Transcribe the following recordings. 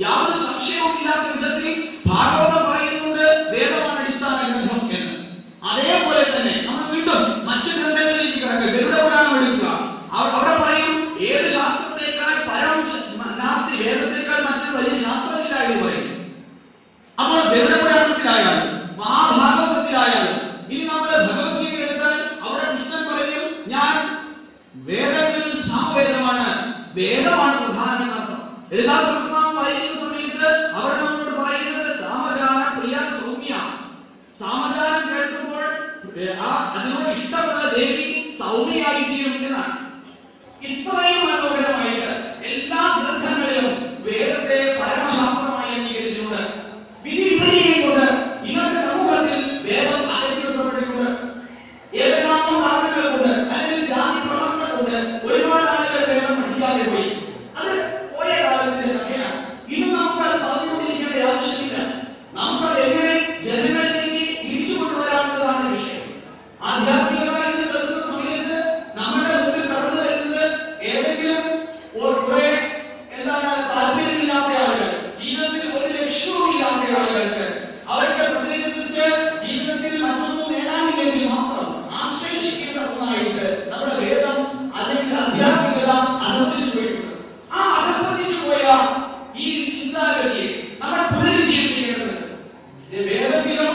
യാതൊരു സംശയവുമില്ലാത്ത വിധത്തിൽ ഭാഗവതം പറയുന്നുണ്ട് വേദമാണ് അടിസ്ഥാന ഗ്രന്ഥം എന്ന്. അതേപോലെ തന്നെ നമ്മൾ വീണ്ടും മറ്റു ഗ്രന്ഥങ്ങളിലേക്ക് കിടക്കുക, ഗരുഡ പുരാണം എടുക്കുക. അവിടെ പറയും ഏത് ശാസ്ത്രത്തെക്കാൾ പരം നാസ്തി, വേദത്തെക്കാൾ മറ്റൊരു വലിയ ശാസ്ത്രമില്ല എന്ന് പറയും. അപ്പോൾ ഗരുഡ പുരാണത്തിലായാലും മഹാഭാഗവതത്തിലായാലും ഇനി നമ്മുടെ ഭഗവത്ഗീത എടുത്താൽ അവിടെ കൃഷ്ണൻ പറയും ഞാൻ വേദങ്ങളിൽ സാമവേദമാണ്, വേദമാണ് പ്രധാനമെന്നർത്ഥം. ലളിതാസഹസ്രനാമം വായിക്കുന്ന സമയത്ത് അവിടെ നമ്മളോട് പറയുന്നത് സാമഗാന പ്രിയ സൗമ്യ. സാമഗാനം കേൾക്കുമ്പോൾ അതിനോട് ഇഷ്ടമുള്ള ദേവി സൗമ്യയായി തീരും എന്നാണ്. ഇത്രയും മനോഹരമായിട്ട് എല്ലാ ഗ്രന്ഥങ്ങളിലും വേദത്തെ പരമശാസ്ത്രമായി അംഗീകരിച്ചുകൊണ്ട് വിധി വിപരീതമുണ്ട്. ഇന്നത്തെ സമൂഹത്തിൽ വേദം അകറ്റിവിടപ്പെട്ടിട്ടുണ്ട്. ഏതെല്ലാമോ കാരണങ്ങൾ കൊണ്ട് അല്ലെങ്കിൽ ജാതി പ്രവർത്തനം കൊണ്ട് ഒരുപാട് ആളുകൾ വേദം പഠിക്കാതെ പോയി. അത് പോയ കാലത്തിന്റെ കഥയാണ്. ഇന്ന് നമുക്ക് അത് പറഞ്ഞുകൊണ്ടിരിക്കേണ്ട ആവശ്യമില്ല. നമുക്കത് എങ്ങനെ ജനങ്ങളിലേക്ക് തിരിച്ചു കൊണ്ടുവരാമെന്നതാണ് വിഷയം. ആധ്യാത്മികമായി കേൾക്കുന്ന സമയത്ത് നമ്മുടെ മുമ്പിൽ കടന്നു വരുന്നത് ഏതെങ്കിലും കുറെ താല്പര്യമില്ലാത്ത ആളുകൾ, ജീവിതത്തിൽ ഒരു ലക്ഷ്യവും ഇല്ലാത്ത ആളുകൾക്ക്, അവർക്ക് പ്രത്യേകിച്ച് ജീവിതത്തിൽ മറ്റൊന്നും നേടാനില്ലെങ്കിൽ മാത്രം ആശ്രയിക്കേണ്ട ഒന്നായിട്ട് നമ്മുടെ വേദം അല്ലെങ്കിൽ ആധ്യാത്മികത അധപ്പതിച്ചു പോയിട്ടുണ്ട്. ആ അധപ്പതിച്ചു പോയ ഈ ചിന്താഗതിയെ നമ്മൾ പുനരുജ്ജീവിപ്പിക്കേണ്ടത് വേദത്തിലോ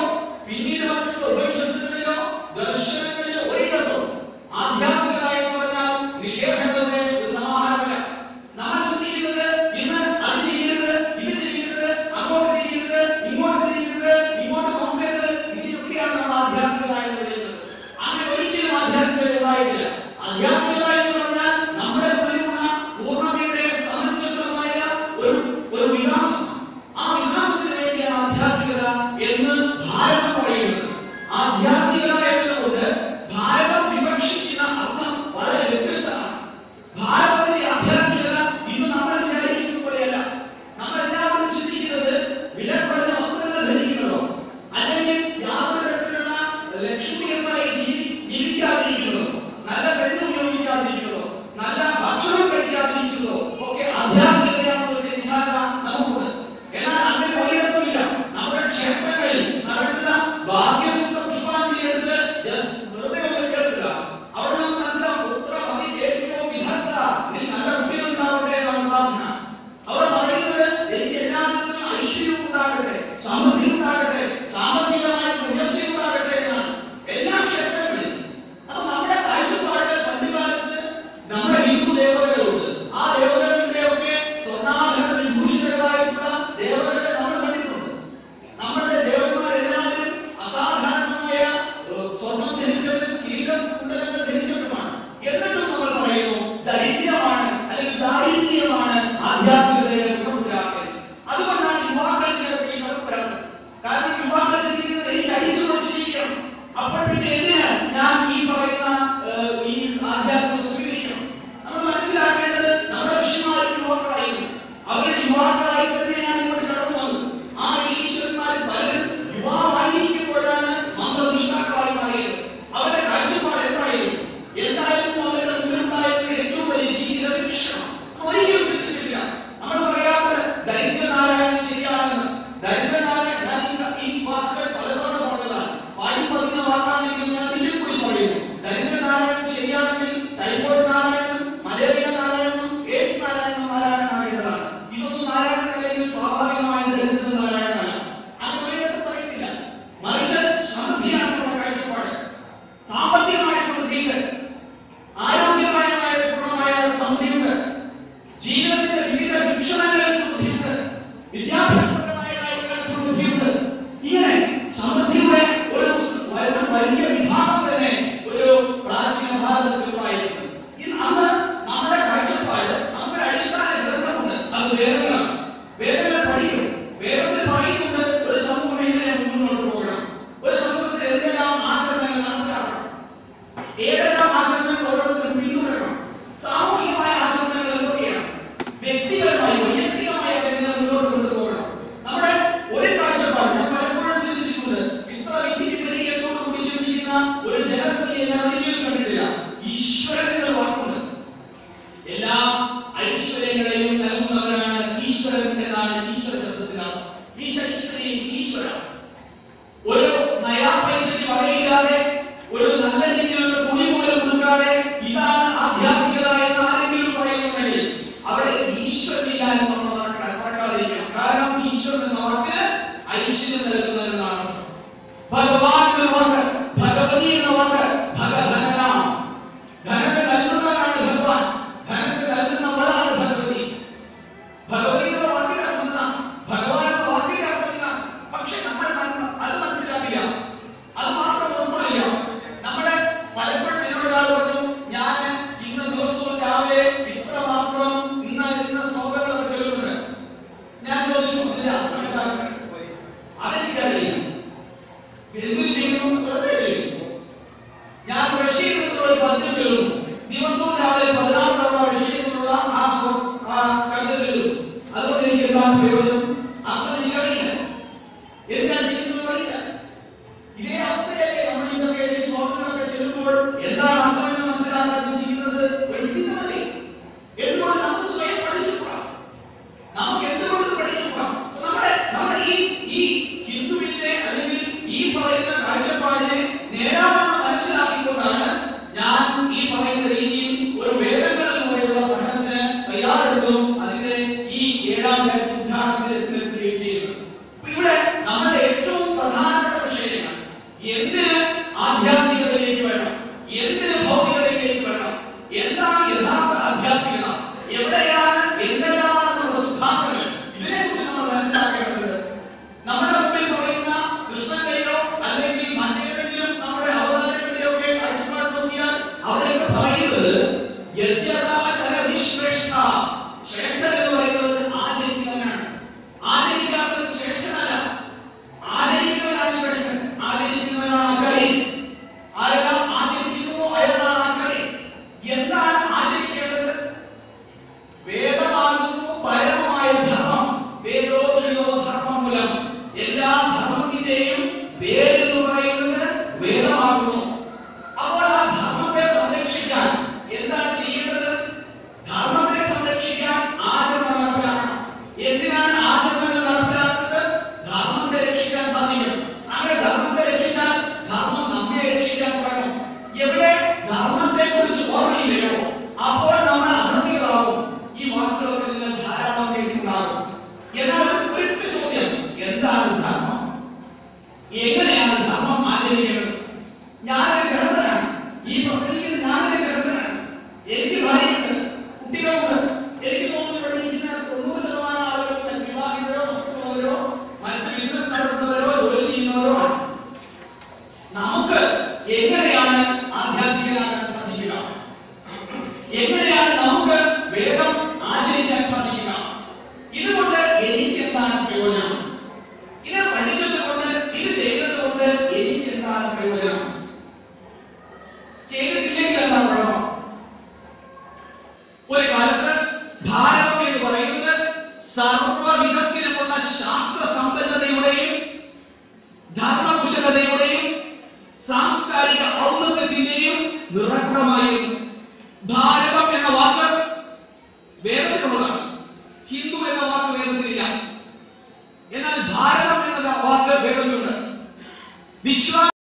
പിന്നീട് വന്നിട്ടുള്ള ഉപനിഷത്തുകളിലോ ദർശനങ്ങളിലോ ഒരിടത്തോ ആധ്യാത്മികത എന്ന് പറഞ്ഞാൽ നിഷേധങ്ങളുടെ ഒരു സമാഹാരമല്ല. നമ്മൾ ചിന്തിക്കുന്നത് ഇന്ന് അത് ചെയ്യരുത്, ഇത് ചെയ്യരുത്, അങ്ങോട്ട് ചെയ്യരുത്, ഇങ്ങോട്ട് ചെയ്യരുത്, ഇങ്ങോട്ട് നോക്കരുത്, ഇതിനൊക്കെയാണ് നമ്മൾ ആധ്യാത്മികത എന്ന് പറയുന്നത്. അങ്ങനെ ഒരിക്കലും ആധ്യാത്മികതയില്ല. ആധ്യാത്മികത എന്ന് പറഞ്ഞാൽ നമ്മുടെ ഉള്ളിലുള്ള പൂർണ്ണതയുടെ സമഞ്ജസമായ ഒരു വികാസം. ആ വികാസത്തിന് വേണ്ടിയാണ് ആധ്യാത്മികത എന്ന് ഭാരതം പറയുന്നത്. ആധ്യാത്മികത എന്നതുകൊണ്ട് ഭാരതം വിവക്ഷിക്കുന്ന അർത്ഥം വളരെ വ്യത്യസ്തമാണ്. ഭാരതത്തിന്റെ ആധ്യാത്മികത ഇന്ന് നമ്മൾ വിചാരിക്കുന്ന പോലെയല്ല. നമ്മൾ എല്ലാവരും ചിന്തിക്കുന്നത് വിലക്കുറഞ്ഞ വസ്ത്രങ്ങൾ ധരിക്കുന്നതോ അല്ലെങ്കിൽ യാതൊരു തരത്തിലുള്ള ലക്ഷണീയമായി ജീവിക്കാതിരിക്കുന്നതോ നല്ല പെണ്ണ് ഉപയോഗിക്കാതിരിക്കുന്നതോ നല്ല ഭക്ഷണം കഴിക്കാതിരിക്കുന്നതോ ഒക്കെ ആധ്യാത്മികതയാണെന്നൊരു ധാരണ നമുക്കുണ്ട്. എന്നാൽ അങ്ങനെ ഒരിടത്തുമില്ല. നമ്മുടെ ക്ഷേത്രങ്ങളിൽ നടക്കുന്ന ഭാഗ്യസൂത്ര പുഷ്പാഞ്ജലി എടുത്ത് വെറുതെ ഒന്ന് കേൾക്കുക. അവിടെ നമുക്ക് മനസ്സിലാവും പുത്ര മതി കേൾക്കുമോ വിധത്ത, നീ നല്ല കുട്ടികളുണ്ടാവട്ടെ എന്നാണ് പ്രാർത്ഥന. അവർ പറയുന്നത് എനിക്ക് എല്ലാ വിധത്തിലും ഐശ്വര്യവും ഉണ്ടാകട്ടെ, സമൃദ്ധി ഉണ്ടാകട്ടെ, സാമ്പത്തികമായിട്ട് ഉയർച്ച ഉണ്ടാകട്ടെ എന്നാണ് എല്ലാ ക്ഷേത്രങ്ങളിലും. അപ്പൊ നമ്മുടെ കാഴ്ചപ്പാട് പണ്ടുകാലത്ത് നമ്മുടെ ഹിന്ദു ദേവതകളുണ്ട്. ആ ദേവതകളുടെ ഒക്കെ സ്വർണ്ണാഭരണ വിഭൂഷിതരായിട്ടുള്ള ദേവതകളെ നമ്മൾ കണ്ടിട്ടുണ്ട്. നമ്മുടെ ദേവന്മാരെല്ലാവരും അസാധാരണമായ സ്വർണം ധരിച്ചവരും കിരീടം കുണ്ടലങ്ങൾ ധരിച്ചവരുമാണ്. എന്നിട്ടും നമ്മൾ പറയുന്നു ദരിദ്രമാണ് അല്ലെങ്കിൽ ദാരിദ്ര്യമാണ് ആധ്യാത്മികതയുടെ മുഖമുദ്രാക്കൽ. അതുകൊണ്ടാണ് യുവാക്കൾ ഇതിനൊക്കെ നടക്കുന്നത്. കാരണം യുവാക്കൾ ചിന്തിക്കുന്നത് എനിക്ക് അടിച്ചു വെച്ചിരിക്കണം, അപ്പോൾ പിന്നെ എന്തിനാണ് ഞാൻ ഈ പറയുന്ന ഈ ആധ്യാത്മികത സ്വീകരിക്കണം. നമ്മൾ മനസ്സിലാക്കേണ്ടത് നമ്മുടെ ഋഷിമാർ യുവാക്കളായിരുന്നു. അവരുടെ യുവാക്കളായി തന്നെയാണ് ഇങ്ങോട്ട് കടന്നു വന്നത്. ആ ഋഷീശ്വരന്മാർ പലരും യുവാവായിരിക്കുമ്പോഴാണ് മന്ത്രനിഷ്ഠാക്കളായി മാറിയത്. അവരുടെ കാഴ്ചപ്പാട് എന്തായിരുന്നു അവരുടെ മുന്നിലുണ്ടായിരുന്ന ഏറ്റവും വലിയ ജീവിത ലക്ഷ്യം ഒരിക്കലും ചിന്തിച്ചിട്ടില്ല. നമ്മൾ പറയാറുണ്ട് ദരിദ്രനാരായണൻ ശരിയാണെന്ന്. ദരിദ്രനാരായണൻ ഈ വാക്കുകൾ പലതവണ പറഞ്ഞതാണ്. വായി പതിന വാക്കാണെങ്കിൽ ഞാൻ ഇതിൽ കൂടി പറയുന്നു. ദരിദ്രനാരായണൻ ശരിയാണെങ്കിൽ ടൈഫോയിഡ് നാരായണനും മലേറിയ നാരായണനും എയ്ഡ്സ് നാരായണനാകേണ്ടതാണ്. ഇതൊന്നും നാരായണൻ അല്ലെങ്കിൽ സ്വാഭാവികമായ ദരിദ്ര നാരായണനല്ല. അങ്ങനെ ഒരിടത്തും പറയുന്നില്ല. മറിച്ച് സമൃദ്ധിയാണ് നമ്മുടെ കാഴ്ചപ്പാട്. സാമ്പത്തികമായ സമൃദ്ധിയുണ്ട്, ആരോഗ്യപരമായ പൂർണ്ണമായ സമൃദ്ധിയുണ്ട്, ജീവിതത്തിന്റെ വിവിധ വീക്ഷണങ്ങളിൽ സമൃദ്ധിയുണ്ട്, വിദ്യാഭ്യാസപരമായ കാര്യങ്ങളിൽ സമൃദ്ധിയുണ്ട്. ഇങ്ങനെ സമൃദ്ധിയുടെ ഒരു വലിയ വിഭാഗം തന്നെ ഒരു പ്രാചീന ഭാരതത്തിലുണ്ടായിരുന്നു. അന്ന് നമ്മുടെ കാഴ്ചപ്പാട് നമ്മുടെ അടിസ്ഥാന ഗ്രന്ഥമുണ്ട്, അത് വേദങ്ങളാണ്. വേദങ്ങൾ പഠിക്കും. വേദത്തിൽ പറയുന്നുണ്ട് ഒരു സമൂഹം എങ്ങനെ മുന്നോട്ട് പോകണം, ഒരു സമൂഹത്തിൽ എന്തെല്ലാം ആചരണങ്ങൾ നടപ്പിലാക്കണം, ഏതെല്ലാം ആചരണങ്ങൾ ഓരോരുത്തരും പിന്തുടരണം, സാമൂഹികമായ ആചരണങ്ങൾ എന്തൊക്കെയാണ്, വ്യക്തിപരമായി വൈയക്തികമായി അതെങ്ങനെ മുന്നോട്ട് കൊണ്ടുപോകണം. നമ്മുടെ ഒരു കാഴ്ചപ്പാട് ഞാൻ പലപ്പോഴും ചിന്തിച്ചിട്ടുണ്ട്. ഇത്ര വിധി വിപരീതത്തോടുകൂടി ചിന്തിക്കുന്ന ഒരു ജനതയെ ഞാൻ ഒരിക്കലും കണ്ടിട്ടില്ല. ഈശ്വരന്റെ വാക്കുണ്ട്. എല്ലാ ഐശ്വര്യങ്ങളെയും നൽകുന്നവരാണ് ഈശ്വരൻ എന്നാണ് സർവ്വവിധത്തിലുമുള്ള ശാസ്ത്ര സമ്പന്നതയുടെയും ധർമ്മകുശലതയുടെയും സാംസ്കാരിക ഔന്നത്യത്തിന്റെയും നിറകുടമായിരുന്നു. ഭാരതം എന്ന വാക്ക് വേദത്തിലുള്ളതാണ്. ഹിന്ദു എന്ന വാക്ക് വേദത്തിലില്ല. എന്നാൽ ഭാരതം എന്ന വാക്ക് വേദത്തിലുണ്ട്. വിശ്വാസ